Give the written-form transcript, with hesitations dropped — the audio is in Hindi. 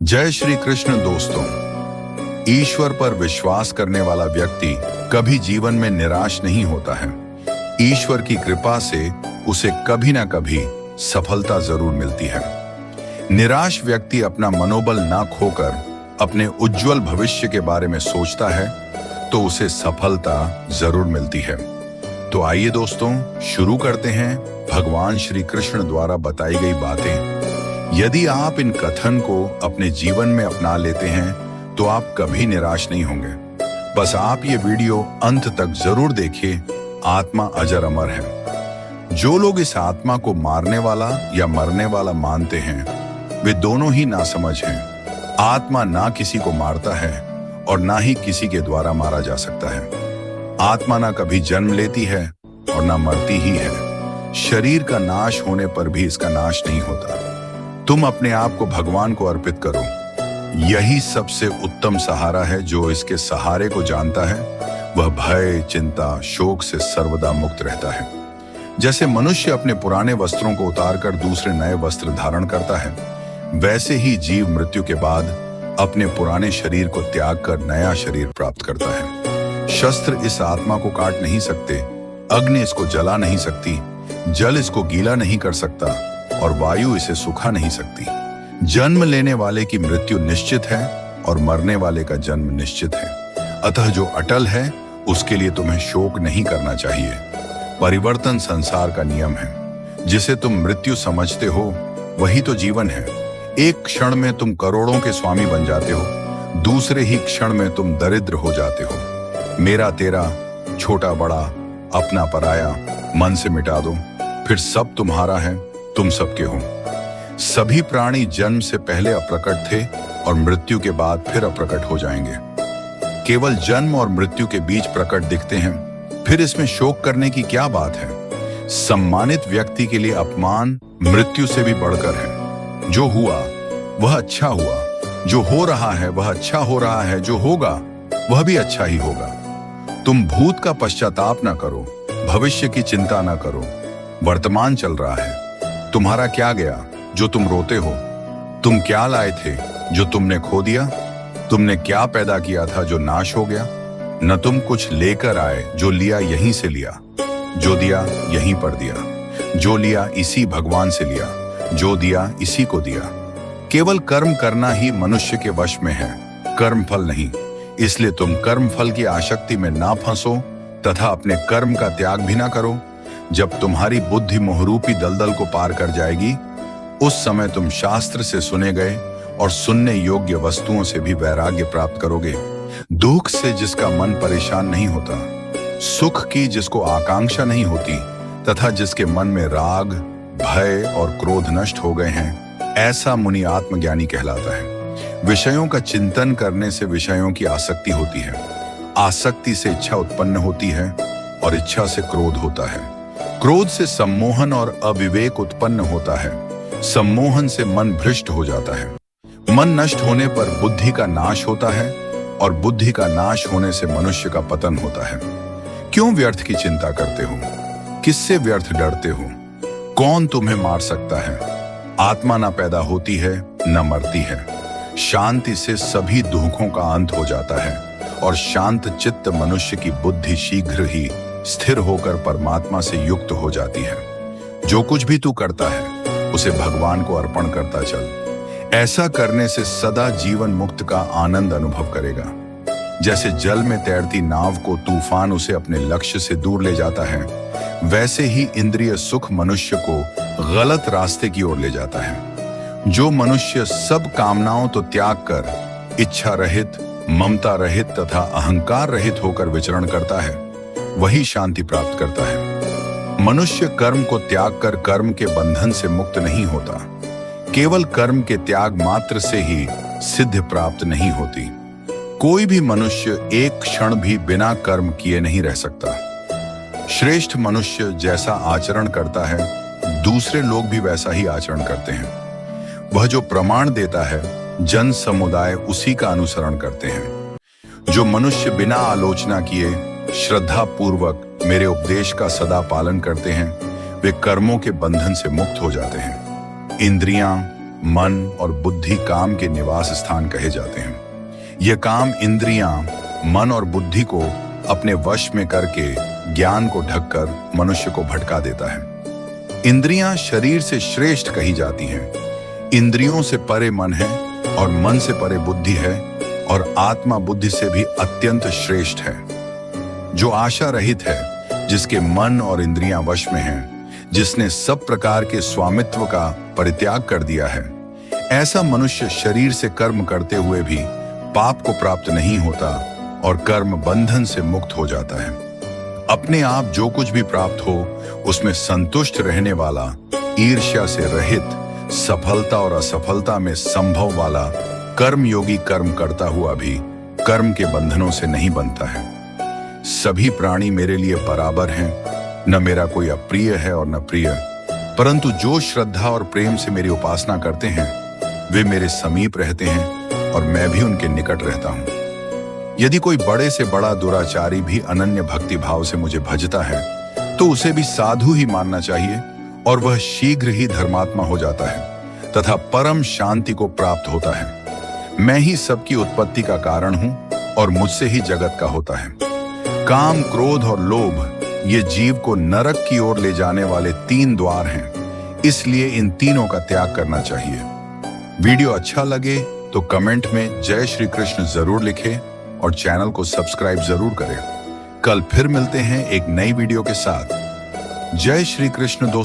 जय श्री कृष्ण दोस्तों। ईश्वर पर विश्वास करने वाला व्यक्ति कभी जीवन में निराश नहीं होता है। ईश्वर की कृपा से उसे कभी ना कभी सफलता जरूर मिलती है। निराश व्यक्ति अपना मनोबल ना खोकर अपने उज्जवल भविष्य के बारे में सोचता है तो उसे सफलता जरूर मिलती है। तो आइए दोस्तों, शुरू करते हैं भगवान श्री कृष्ण द्वारा बताई गई बातें। यदि आप इन कथन को अपने जीवन में अपना लेते हैं तो आप कभी निराश नहीं होंगे। बस आप ये वीडियो अंत तक जरूर देखिए। आत्मा अजर अमर है। जो लोग इस आत्मा को मारने वाला या मरने वाला मानते हैं वे दोनों ही नासमझ हैं। आत्मा ना किसी को मारता है और ना ही किसी के द्वारा मारा जा सकता है। आत्मा ना कभी जन्म लेती है और ना मरती ही है। शरीर का नाश होने पर भी इसका नाश नहीं होता। तुम अपने आप को भगवान को अर्पित करो। यही सबसे उत्तम सहारा है। जो इसके सहारे को जानता है वह भय, चिंता, शोक से सर्वदा मुक्त रहता है। जैसे मनुष्य अपने पुराने वस्त्रों को उतारकर दूसरे नए वस्त्र धारण करता है, वैसे ही जीव मृत्यु के बाद अपने पुराने शरीर को त्याग कर नया शरीर प्राप्त करता है। शस्त्र इस आत्मा को काट नहीं सकते, अग्नि इसको जला नहीं सकती, जल इसको गीला नहीं कर सकता और वायु इसे सुखा नहीं सकती। जन्म लेने वाले की मृत्यु निश्चित है और मरने वाले का जन्म निश्चित है। अतः जो अटल है उसके लिए तुम्हें शोक नहीं करना चाहिए। परिवर्तन संसार का नियम है। जिसे तुम मृत्यु समझते हो वही तो जीवन है। एक क्षण में तुम करोड़ों के स्वामी बन जाते हो, दूसरे ही क्षण में तुम दरिद्र हो जाते हो। मेरा तेरा, छोटा बड़ा, अपना पराया मन से मिटा दो, फिर सब तुम्हारा है, तुम सबके हो। सभी प्राणी जन्म से पहले अप्रकट थे और मृत्यु के बाद फिर अप्रकट हो जाएंगे। केवल जन्म और मृत्यु के बीच प्रकट दिखते हैं, फिर इसमें शोक करने की क्या बात है। सम्मानित व्यक्ति के लिए अपमान मृत्यु से भी बढ़कर है। जो हुआ वह अच्छा हुआ, जो हो रहा है वह अच्छा हो रहा है, जो होगा वह भी अच्छा ही होगा। तुम भूत का पश्चाताप ना करो, भविष्य की चिंता ना करो। वर्तमान चल रहा है। तुम्हारा क्या गया जो तुम रोते हो? तुम क्या लाए थे जो तुमने खो दिया? तुमने क्या पैदा किया था जो नाश हो गया? न तुम कुछ लेकर आए, जो लिया यहीं से लिया, जो दिया यहीं पर दिया, जो लिया इसी भगवान से लिया, जो दिया इसी को दिया। केवल कर्म करना ही मनुष्य के वश में है, कर्म फल नहीं। इसलिए तुम कर्म फल की आसक्ति में ना फंसो तथा अपने कर्म का त्याग भी ना करो। जब तुम्हारी बुद्धि मोहरूपी दलदल को पार कर जाएगी, उस समय तुम शास्त्र से सुने गए और सुनने योग्य वस्तुओं से भी वैराग्य प्राप्त करोगे। दुख से जिसका मन परेशान नहीं होता, सुख की जिसको आकांक्षा नहीं होती तथा जिसके मन में राग, भय और क्रोध नष्ट हो गए हैं, ऐसा मुनि आत्मज्ञानी कहलाता है। विषयों का चिंतन करने से विषयों की आसक्ति होती है। आसक्ति से इच्छा उत्पन्न होती है और इच्छा से क्रोध होता है। क्रोध से सम्मोहन और अविवेक उत्पन्न होता है। सम्मोहन से मन भ्रष्ट हो जाता है। मन नष्ट होने पर बुद्धि का नाश होता है और बुद्धि का नाश होने से मनुष्य का पतन होता है। क्यों व्यर्थ की चिंता करते हो? किससे व्यर्थ डरते हो? कौन तुम्हें मार सकता है? आत्मा न पैदा होती है न मरती है। शांति से सभी दुखों का अंत हो जाता है और शांत चित्त मनुष्य की बुद्धि शीघ्र ही स्थिर होकर परमात्मा से युक्त हो जाती है। जो कुछ भी तू करता है उसे भगवान को अर्पण करता चल। ऐसा करने से सदा जीवन मुक्त का आनंद अनुभव करेगा। जैसे जल में तैरती नाव को तूफान उसे अपने लक्ष्य से दूर ले जाता है, वैसे ही इंद्रिय सुख मनुष्य को गलत रास्ते की ओर ले जाता है। जो मनुष्य सब कामनाओं तो त्याग कर इच्छा रहित, ममता रहित तथा अहंकार रहित होकर विचरण करता है, वही शांति प्राप्त करता है। मनुष्य कर्म को त्याग कर कर्म के बंधन से मुक्त नहीं होता। केवल कर्म के त्याग मात्र से ही सिद्धि प्राप्त नहीं होती। कोई भी मनुष्य एक क्षण भी बिना कर्म किए नहीं रह सकता। श्रेष्ठ मनुष्य जैसा आचरण करता है, दूसरे लोग भी वैसा ही आचरण करते हैं। वह जो प्रमाण देता है, जन समुदाय उसी का अनुसरण करते हैं। जो मनुष्य बिना आलोचना किए श्रद्धा पूर्वक मेरे उपदेश का सदा पालन करते हैं, वे कर्मों के बंधन से मुक्त हो जाते हैं। इंद्रियां, मन और बुद्धि काम के निवास स्थान कहे जाते हैं। यह काम इंद्रियां, मन और बुद्धि को अपने वश में करके ज्ञान को ढककर मनुष्य को भटका देता है। इंद्रियां शरीर से श्रेष्ठ कही जाती हैं। इंद्रियों से परे मन है और मन से परे बुद्धि है और आत्मा बुद्धि से भी अत्यंत श्रेष्ठ है। जो आशा रहित है, जिसके मन और इंद्रियां वश में हैं, जिसने सब प्रकार के स्वामित्व का परित्याग कर दिया है, ऐसा मनुष्य शरीर से कर्म करते हुए भी पाप को प्राप्त नहीं होता और कर्म बंधन से मुक्त हो जाता है। अपने आप जो कुछ भी प्राप्त हो उसमें संतुष्ट रहने वाला, ईर्ष्या से रहित, सफलता और असफलता में संभव वाला कर्म योगी कर्म करता हुआ भी कर्म के बंधनों से नहीं बनता है। सभी प्राणी मेरे लिए बराबर हैं, न मेरा कोई अप्रिय है और न प्रिय, परंतु जो श्रद्धा और प्रेम से मेरी उपासना करते हैं वे मेरे समीप रहते हैं और मैं भी उनके निकट रहता हूं। यदि कोई बड़े से बड़ा दुराचारी भी अनन्य भक्ति भाव से मुझे भजता है तो उसे भी साधु ही मानना चाहिए और वह शीघ्र ही धर्मात्मा हो जाता है तथा परम शांति को प्राप्त होता है। मैं ही सबकी उत्पत्ति का कारण हूं और मुझसे ही जगत का होता है। काम, क्रोध और लोभ ये जीव को नरक की ओर ले जाने वाले 3 द्वार हैं, इसलिए इन तीनों का त्याग करना चाहिए। वीडियो अच्छा लगे तो कमेंट में जय श्री कृष्ण जरूर लिखें और चैनल को सब्सक्राइब जरूर करें। कल फिर मिलते हैं एक नई वीडियो के साथ। जय श्री कृष्ण दोस्तों।